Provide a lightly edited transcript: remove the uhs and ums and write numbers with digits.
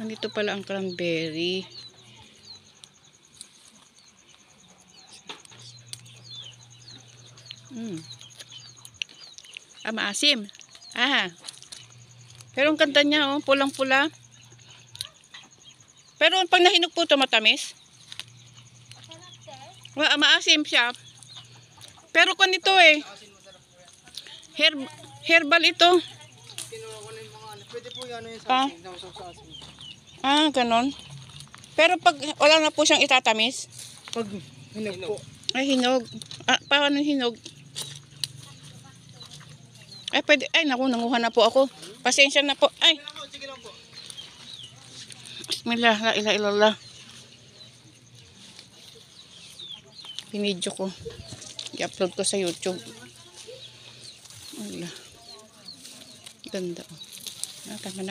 Nandito pala ang cranberry. Maasim. Pero ang ganda niya, oh, pulang-pula. Pero pag nahinog po ito, matamis. Maasim siya. Pero kung ito eh, herbal ito. Pwede po yan yung sa asin. Ganon. Pero pag wala na po siyang itatamis. Pag hinog po. Ay, hinog. Paano hinog? Ay, pwede. Ay, naku, nanguha na po ako. Pasensya na po. Ay. Sige lang po. Bismillah, la ilaha illallah. Pinidyo ko. I-upload ko sa YouTube. Wala. Ganda. Tama na.